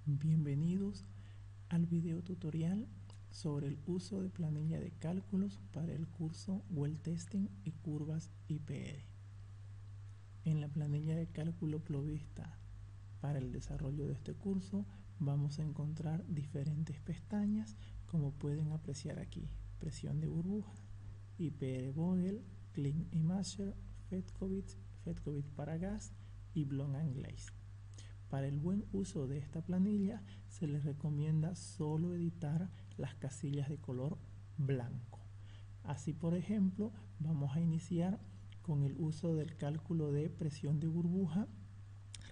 Bienvenidos al video tutorial sobre el uso de planilla de cálculos para el curso Well Testing y curvas IPR. En la planilla de cálculo provista para el desarrollo de este curso vamos a encontrar diferentes pestañas, como pueden apreciar aquí: presión de burbuja, IPR Vogel, Clean Imager, FEDCOVIT para gas y Blown and Glaze. Para el buen uso de esta planilla se les recomienda solo editar las casillas de color blanco. Así, por ejemplo, vamos a iniciar con el uso del cálculo de presión de burbuja,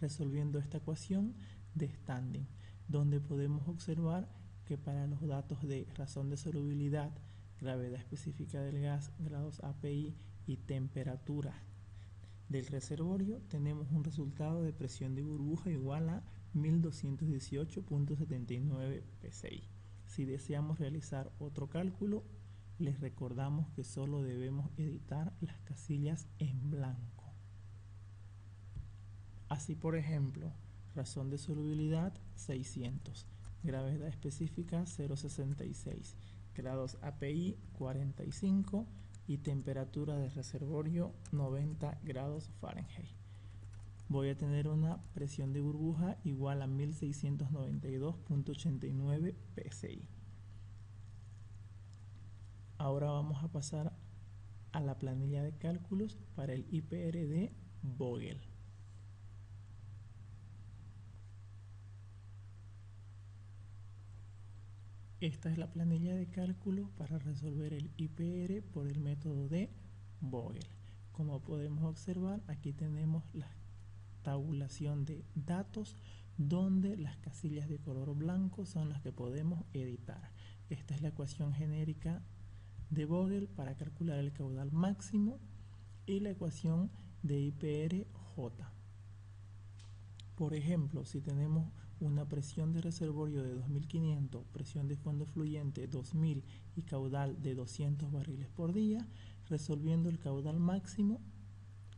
resolviendo esta ecuación de Standing, donde podemos observar que para los datos de razón de solubilidad, gravedad específica del gas, grados API y temperatura del reservorio, tenemos un resultado de presión de burbuja igual a 1218.79 psi. Si deseamos realizar otro cálculo, les recordamos que solo debemos editar las casillas en blanco. Así, por ejemplo, razón de solubilidad 600, gravedad específica 0,66, grados API 45 y temperatura del reservorio 90 grados Fahrenheit. Voy a tener una presión de burbuja igual a 1692.89 psi. Ahora vamos a pasar a la planilla de cálculos para el IPR de Vogel. Esta es la planilla de cálculo para resolver el IPR por el método de Vogel. Como podemos observar, aquí tenemos la tabulación de datos, donde las casillas de color blanco son las que podemos editar. Esta es la ecuación genérica de Vogel para calcular el caudal máximo y la ecuación de IPR-J. Por ejemplo, si tenemos una presión de reservorio de 2500, presión de fondo fluyente 2000 y caudal de 200 barriles por día, resolviendo el caudal máximo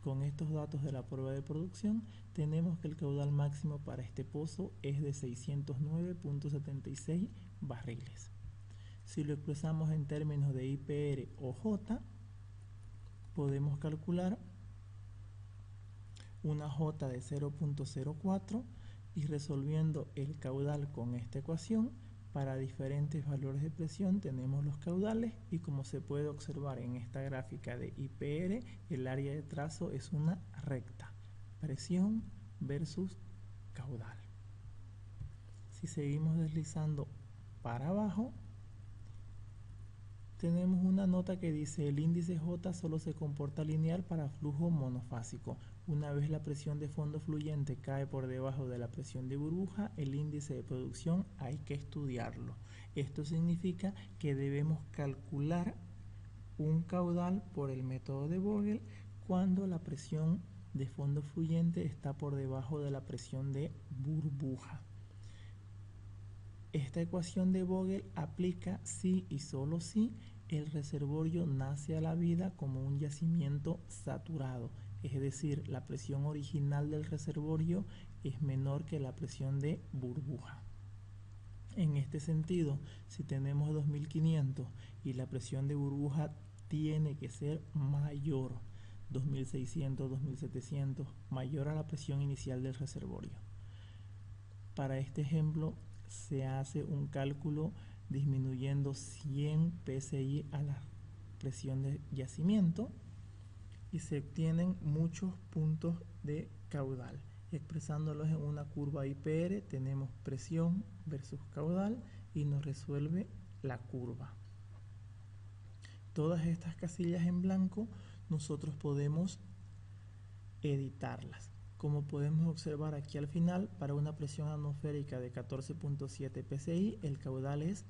con estos datos de la prueba de producción, tenemos que el caudal máximo para este pozo es de 609.76 barriles. Si lo expresamos en términos de IPR o J, podemos calcular una J de 0.04 y resolviendo el caudal con esta ecuación, para diferentes valores de presión tenemos los caudales, y como se puede observar en esta gráfica de IPR, el área de trazo es una recta, presión versus caudal. Si seguimos deslizando para abajo, tenemos una nota que dice: el índice J solo se comporta lineal para flujo monofásico. Una vez la presión de fondo fluyente cae por debajo de la presión de burbuja, el índice de producción hay que estudiarlo. Esto significa que debemos calcular un caudal por el método de Vogel cuando la presión de fondo fluyente está por debajo de la presión de burbuja. Esta ecuación de Vogel aplica si y solo si el reservorio nace a la vida como un yacimiento saturado, es decir, la presión original del reservorio es menor que la presión de burbuja. En este sentido, si tenemos 2500 y la presión de burbuja tiene que ser mayor, 2600, 2700, mayor a la presión inicial del reservorio. Para este ejemplo, se hace un cálculo disminuyendo 100 psi a la presión de yacimiento y se obtienen muchos puntos de caudal. Expresándolos en una curva IPR, tenemos presión versus caudal y nos resuelve la curva. Todas estas casillas en blanco nosotros podemos editarlas. Como podemos observar aquí al final, para una presión atmosférica de 14.7 psi, el caudal es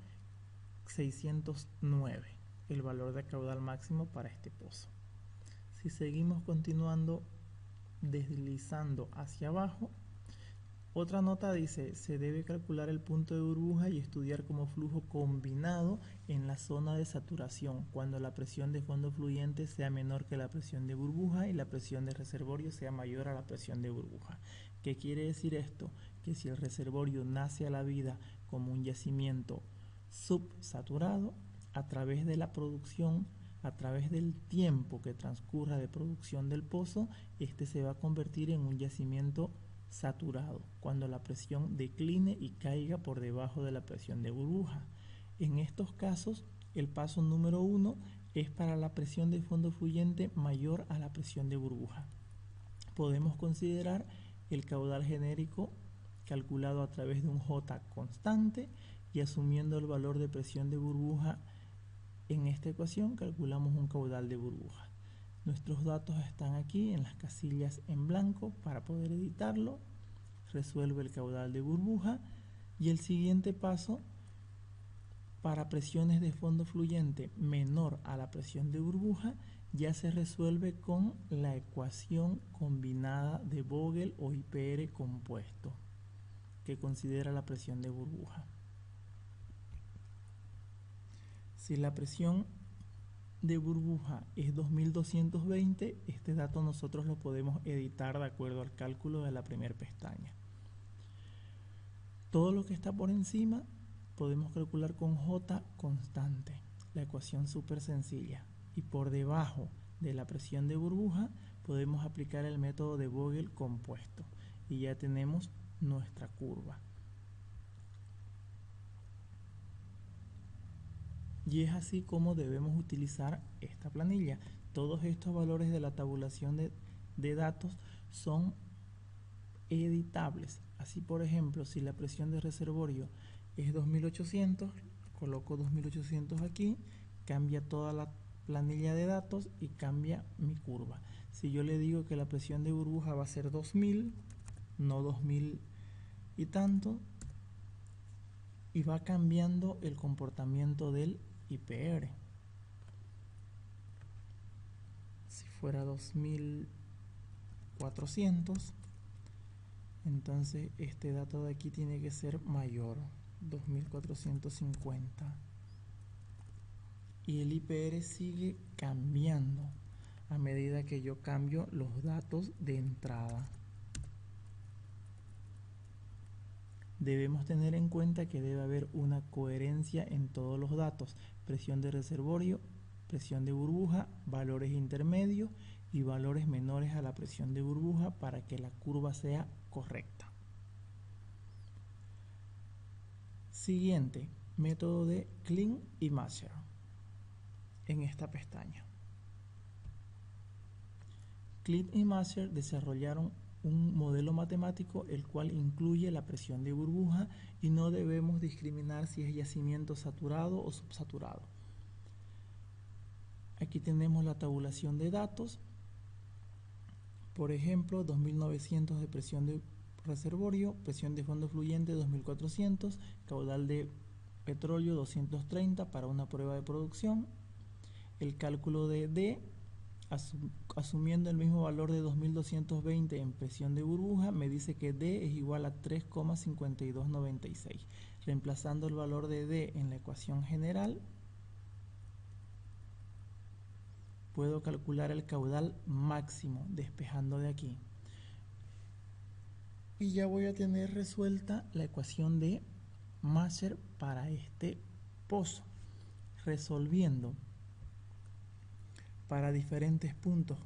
609, el valor de caudal máximo para este pozo. Si seguimos continuando deslizando hacia abajo, otra nota dice: se debe calcular el punto de burbuja y estudiar como flujo combinado en la zona de saturación, cuando la presión de fondo fluyente sea menor que la presión de burbuja y la presión de reservorio sea mayor a la presión de burbuja. ¿Qué quiere decir esto? que si el reservorio nace a la vida como un yacimiento subsaturado, a través de la producción, a través del tiempo que transcurra de producción del pozo, este se va a convertir en un yacimiento saturado, cuando la presión decline y caiga por debajo de la presión de burbuja. En estos casos, el paso número 1 es para la presión de fondo fluyente mayor a la presión de burbuja. Podemos considerar el caudal genérico calculado a través de un J constante y asumiendo el valor de presión de burbuja. En esta ecuación calculamos un caudal de burbuja. Nuestros datos están aquí en las casillas en blanco para poder editarlo. Resuelve el caudal de burbuja y el siguiente paso, para presiones de fondo fluyente menor a la presión de burbuja, ya se resuelve con la ecuación combinada de Vogel o IPR compuesto, que considera la presión de burbuja. Si la presión de burbuja es 2220, este dato nosotros lo podemos editar de acuerdo al cálculo de la primera pestaña. Todo lo que está por encima podemos calcular con J constante, la ecuación súper sencilla. Y por debajo de la presión de burbuja podemos aplicar el método de Vogel compuesto y ya tenemos nuestra curva. Y es así como debemos utilizar esta planilla. Todos estos valores de la tabulación de datos son editables. Así, por ejemplo, si la presión de reservorio es 2800, coloco 2800 aquí, cambia toda la planilla de datos y cambia mi curva. Si yo le digo que la presión de burbuja va a ser 2000, no 2000 y tanto, y va cambiando el comportamiento del IPR. Si fuera 2400, entonces este dato de aquí tiene que ser mayor, 2450. Y el IPR sigue cambiando a medida que yo cambio los datos de entrada. Debemos tener en cuenta que debe haber una coherencia en todos los datos: presión de reservorio, presión de burbuja, valores intermedios y valores menores a la presión de burbuja para que la curva sea correcta. Siguiente, método de Klein y Masher. En esta pestaña, Klein y Masher desarrollaron un modelo matemático el cual incluye la presión de burbuja y no debemos discriminar si es yacimiento saturado o subsaturado. Aquí tenemos la tabulación de datos. Por ejemplo, 2900 de presión de reservorio, presión de fondo fluyente 2400, caudal de petróleo 230 para una prueba de producción. El cálculo de D, asumiendo el mismo valor de 2220 en presión de burbuja, me dice que D es igual a 3,5296. Reemplazando el valor de D en la ecuación general, puedo calcular el caudal máximo despejando de aquí. Y ya voy a tener resuelta la ecuación de Masher para este pozo, resolviendo para diferentes puntos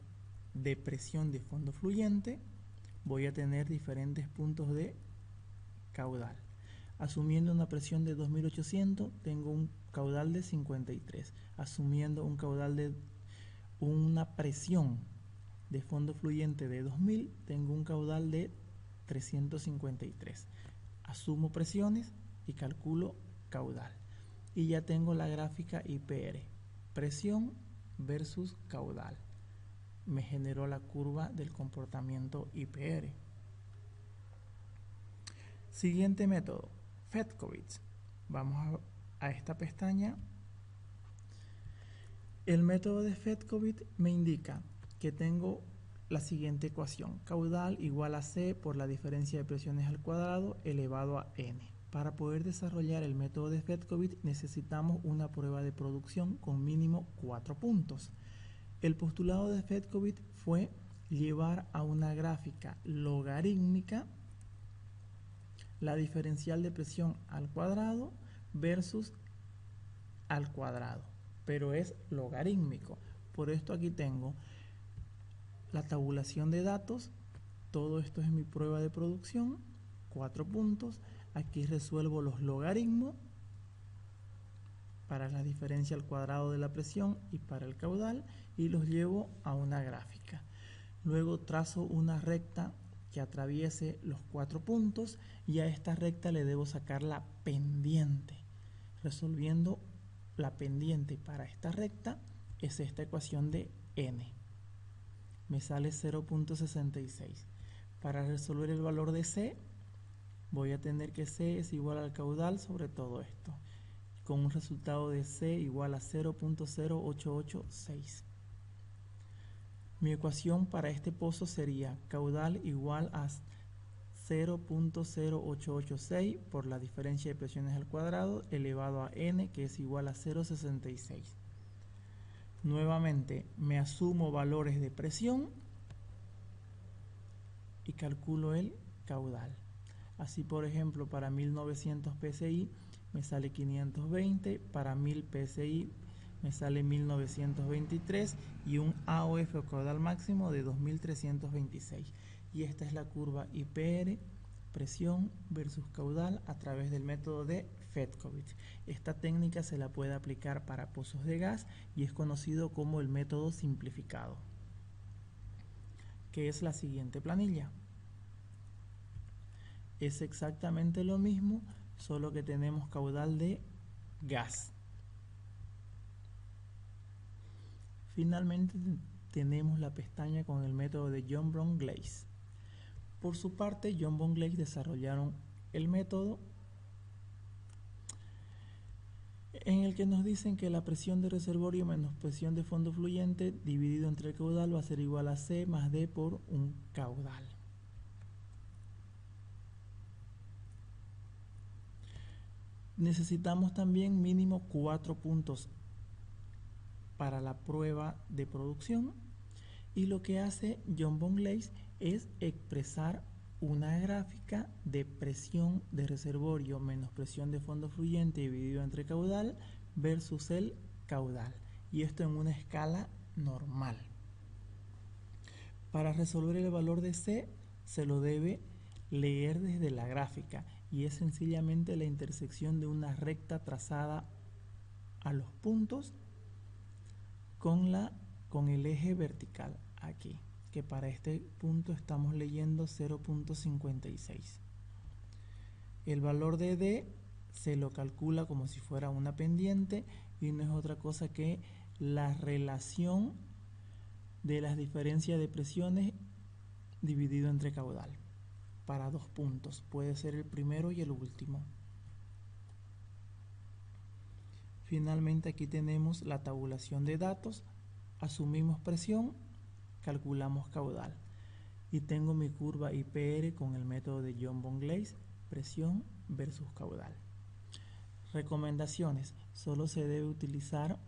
de presión de fondo fluyente. Voy a tener diferentes puntos de caudal. Asumiendo una presión de 2800, tengo un caudal de 53. Asumiendo un caudal de una presión de fondo fluyente de 2000, tengo un caudal de 353. Asumo presiones y calculo caudal. Y ya tengo la gráfica IPR. Presión versus caudal. Me generó la curva del comportamiento IPR. Siguiente método, Fedkovich. Vamos a esta pestaña. El método de Fedkovich me indica que tengo la siguiente ecuación: caudal igual a C por la diferencia de presiones al cuadrado elevado a N. Para poder desarrollar el método de Fedkovich necesitamos una prueba de producción con mínimo 4 puntos. El postulado de Fedkovich fue llevar a una gráfica logarítmica la diferencial de presión al cuadrado versus al cuadrado, pero es logarítmico. Por esto aquí tengo la tabulación de datos, todo esto es mi prueba de producción, 4 puntos, aquí resuelvo los logaritmos para la diferencia al cuadrado de la presión y para el caudal y los llevo a una gráfica. Luego trazo una recta que atraviese los 4 puntos y a esta recta le debo sacar la pendiente. Resolviendo la pendiente para esta recta es esta ecuación de n. Me sale 0.66. Para resolver el valor de C, voy a tener que C es igual al caudal sobre todo esto, con un resultado de C igual a 0.0886. Mi ecuación para este pozo sería caudal igual a 0.0886 por la diferencia de presiones al cuadrado elevado a n, que es igual a 0.66. Nuevamente me asumo valores de presión y calculo el caudal. Así, por ejemplo, para 1900 psi me sale 520, para 1000 psi me sale 1923 y un AOF o caudal máximo de 2326. Y esta es la curva IPR, presión versus caudal a través del método de Fedkovich. Esta técnica se la puede aplicar para pozos de gas y es conocido como el método simplificado, que es la siguiente planilla. Es exactamente lo mismo, solo que tenemos caudal de gas. Finalmente tenemos la pestaña con el método de John-Brown-Glaise. Por su parte, John-Brown-Glaise desarrollaron el método en el que nos dicen que la presión de reservorio menos presión de fondo fluyente dividido entre el caudal va a ser igual a C más D por un caudal. Necesitamos también mínimo 4 puntos para la prueba de producción y lo que hace John-Brown-Glaise es expresar una gráfica de presión de reservorio menos presión de fondo fluyente dividido entre caudal versus el caudal, y esto en una escala normal. Para resolver el valor de C se lo debe leer desde la gráfica y es sencillamente la intersección de una recta trazada a los puntos con el eje vertical aquí, que para este punto estamos leyendo 0.56. El valor de D se lo calcula como si fuera una pendiente y no es otra cosa que la relación de las diferencias de presiones dividido entre caudal para 2 puntos, puede ser el primero y el último. Finalmente aquí tenemos la tabulación de datos, asumimos presión, calculamos caudal y tengo mi curva IPR con el método de John-Brown-Glaise, presión versus caudal. Recomendaciones: solo se debe utilizar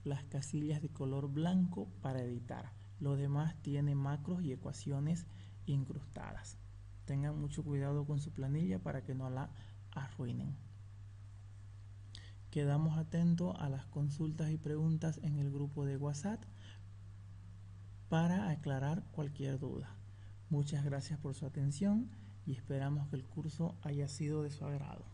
las casillas de color blanco para editar, lo demás tiene macros y ecuaciones incrustadas. Tengan mucho cuidado con su planilla para que no la arruinen. Quedamos atentos a las consultas y preguntas en el grupo de WhatsApp para aclarar cualquier duda. Muchas gracias por su atención y esperamos que el curso haya sido de su agrado.